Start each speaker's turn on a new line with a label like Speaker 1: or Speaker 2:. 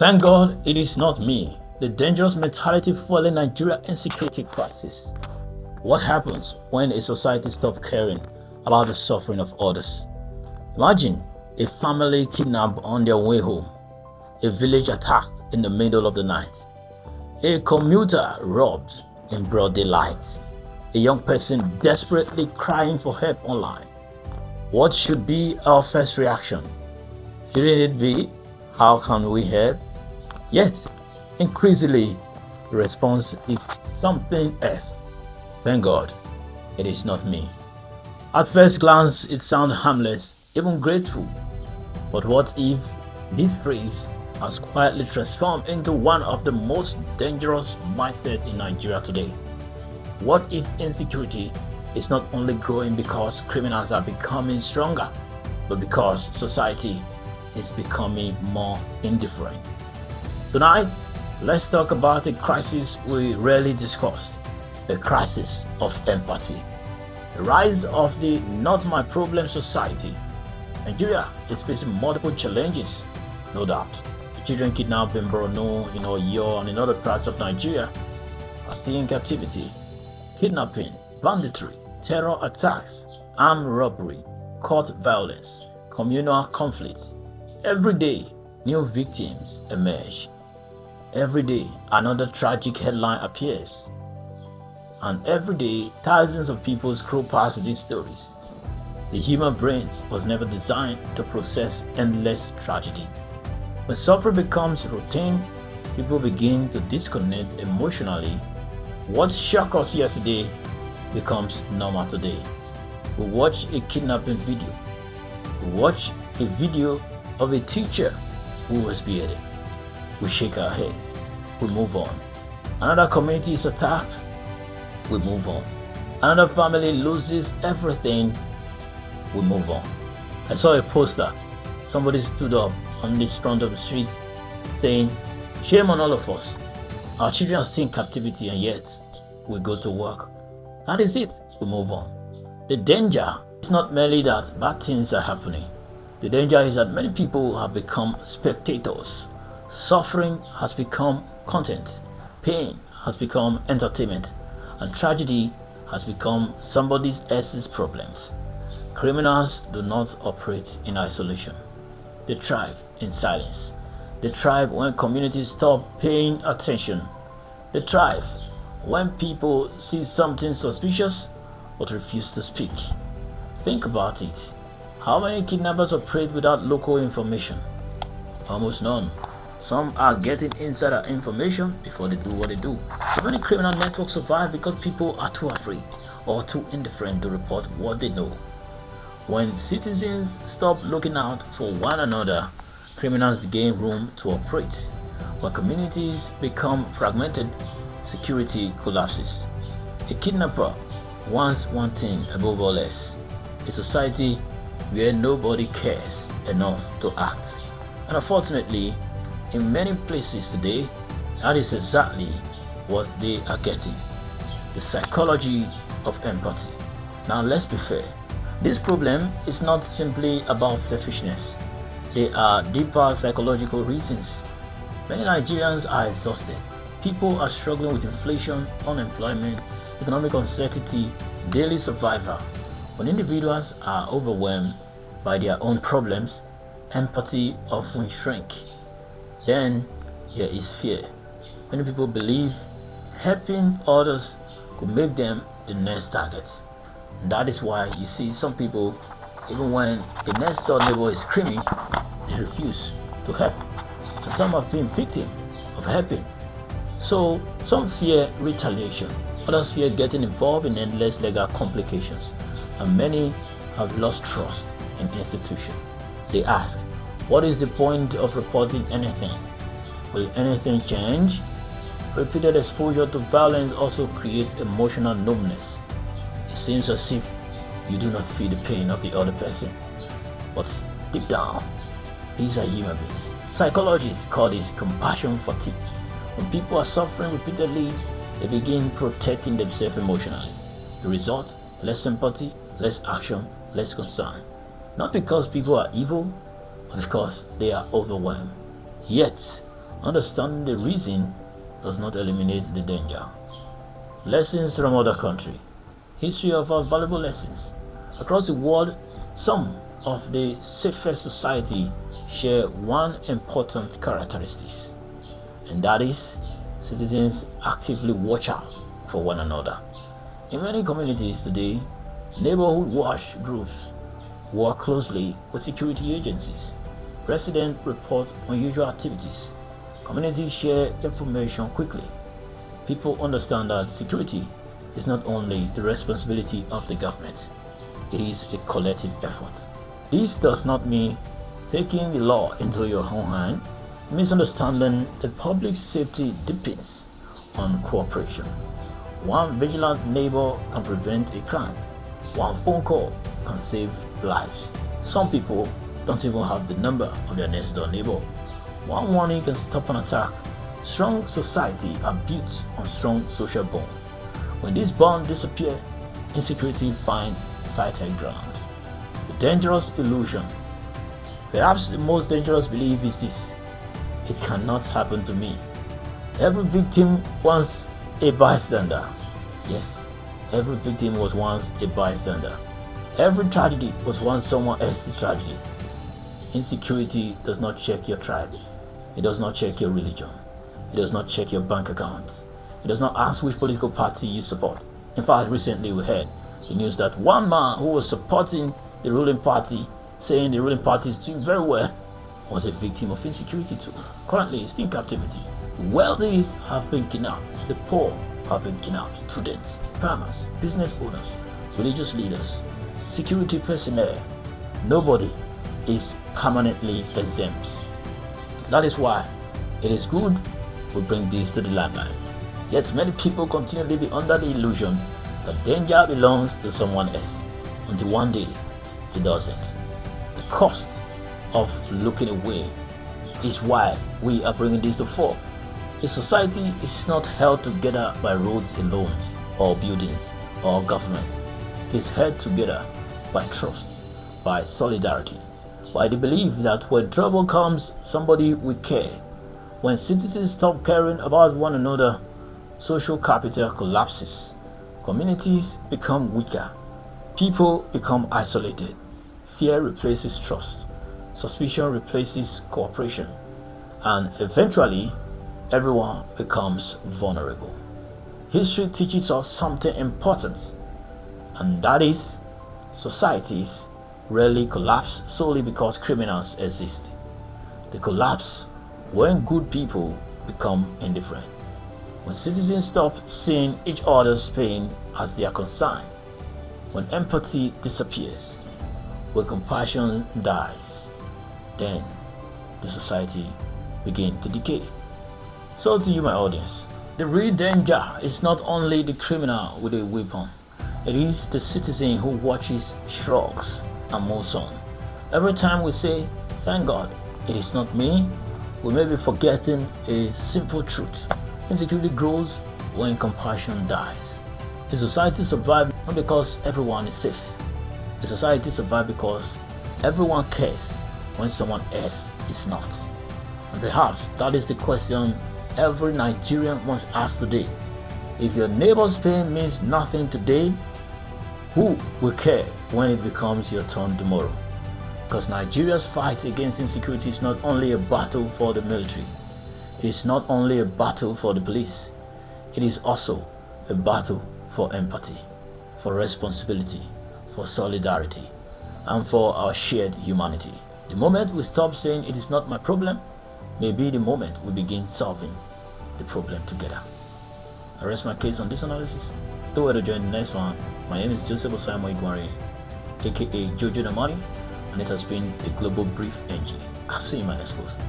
Speaker 1: Thank God it is not me. The dangerous mentality fueling Nigeria insecurity crisis. What happens when a society stops caring about the suffering of others? Imagine a family kidnapped on their way home, a village attacked in the middle of the night, a commuter robbed in broad daylight, a young person desperately crying for help online. What should be our first reaction? Shouldn't it be, how can we help? Yet, increasingly, the response is something else. Thank God, it is not me. At first glance, it sounds harmless, even grateful. But what if this phrase has quietly transformed into one of the most dangerous mindsets in Nigeria today? What if insecurity is not only growing because criminals are becoming stronger, but because society is becoming more indifferent? Tonight, let's talk about a crisis we rarely discuss, the crisis of empathy. The rise of the not my problem society. Nigeria is facing multiple challenges, no doubt. Children kidnapped in Borno, Oyo, and in other parts of Nigeria are still in captivity. Kidnapping, banditry, terror attacks, armed robbery, court violence, communal conflicts. Every day, new victims emerge. Every day, another tragic headline appears. And every day, thousands of people scroll past these stories. The human brain was never designed to process endless tragedy. When suffering becomes routine, people begin to disconnect emotionally. What shocked us yesterday becomes normal today. We watch a kidnapping video. We watch a video of a teacher who was beheaded. We shake our heads. We move on. Another community is attacked. We move on. Another family loses everything. We move on. I saw a poster. Somebody stood up on this front of the street saying, "Shame on all of us. Our children are still in captivity and yet we go to work." That is it. We move on. The danger is not merely that bad things are happening. The danger is that many people have become spectators. Suffering has become content. Pain has become entertainment. And tragedy has become somebody else's problems. Criminals do not operate in isolation. They thrive in silence. They thrive when communities stop paying attention. They thrive when people see something suspicious but refuse to speak. Think about it. How many kidnappers operate without local information? Almost none. Some are getting insider information before they do what they do. So many criminal networks survive because people are too afraid or too indifferent to report what they know. When citizens stop looking out for one another, criminals gain room to operate. When communities become fragmented, security collapses. A kidnapper wants one thing above all else: a society where nobody cares enough to act. And unfortunately, in many places today, that is exactly what they are getting. The psychology of empathy. Now let's be fair. This problem is not simply about selfishness. There are deeper psychological reasons. Many Nigerians are exhausted. People are struggling with inflation, unemployment, economic uncertainty, daily survival. When individuals are overwhelmed by their own problems, empathy often shrinks. Then there is fear. Many people believe helping others could make them the next target. And that is why you see some people, even when the next door neighbor is screaming, they refuse to help. And some have been victims of helping. So some fear retaliation, others fear getting involved in endless legal complications, and many have lost trust in institutions. They ask, what is the point of reporting anything? Will anything change? Repeated exposure to violence also creates emotional numbness. It seems as if you do not feel the pain of the other person, but deep down, these are human beings. Psychologists call this compassion fatigue. When people are suffering repeatedly, they begin protecting themselves emotionally. The result, less sympathy, less action, less concern. Not because people are evil, but because they are overwhelmed. Yet, Understanding the reason does not eliminate the danger. Lessons from other countries. History of our valuable lessons. Across the world, some of the safest society share one important characteristic, and that is citizens actively watch out for one another. In many communities today, neighborhood watch groups work closely with security agencies. Residents report unusual activities. Communities share information quickly. People understand that security is not only the responsibility of the government, it is a collective effort. This does not mean taking the law into your own hand. Misunderstanding the public safety depends on cooperation. One vigilant neighbor can prevent a crime. One phone call can save lives. Some people don't even have the number of their next door neighbor. One warning can stop an attack. Strong society are built on strong social bonds. When these bonds disappear, insecurity finds fertile ground. The dangerous illusion. Perhaps the most dangerous belief is this: it cannot happen to me. Every victim was a bystander. Yes, every victim was once a bystander. Every tragedy was once someone else's tragedy. Insecurity does not check your tribe. It does not check your religion. It does not check your bank account. It does not ask which political party you support. In fact, recently we heard the news that one man who was supporting the ruling party, saying the ruling party is doing very well, was a victim of insecurity too. Currently, he's in captivity. The wealthy have been kidnapped. The poor have been kidnapped. Students, farmers, business owners, religious leaders, security personnel. Nobody is permanently exempt. That is why it is good we bring this to the limelight. Yet many people continue living under the illusion that danger belongs to someone else, until one day it doesn't. The cost of looking away is why we are bringing this to fore. A society is not held together by roads alone, or buildings, or government. It is held together by trust, by solidarity, by the belief that when trouble comes, somebody will care. When citizens stop caring about one another, social capital collapses. Communities become weaker. People become isolated. Fear replaces trust. Suspicion replaces cooperation. And eventually, everyone becomes vulnerable. History teaches us something important, and that is societies rarely collapse solely because criminals exist. They collapse when good people become indifferent. When citizens stop seeing each other's pain as their concern. When empathy disappears. When compassion dies. Then the society begins to decay. So to you, my audience, the real danger is not only the criminal with a weapon. It is the citizen who watches, shrugs, and moves on. Every time we say, "Thank God, it is not me," we may be forgetting a simple truth. Insecurity grows when compassion dies. The society survives not because everyone is safe. The society survives because everyone cares when someone else is not. And perhaps that is the question every Nigerian must ask today. If your neighbor's pain means nothing today, who will care when it becomes your turn tomorrow? Because Nigeria's fight against insecurity is not only a battle for the military, it is not only a battle for the police, it is also a battle for empathy, for responsibility, for solidarity, and for our shared humanity. The moment we stop saying it is not my problem, may be the moment we begin solving the problem together. I rest my case on this analysis. Don't wait to join the next one. My name is Joseph Osaimo Igwari, aka Jojo Damani, and it has been the Global Brief Engine. I'll see you in my next post.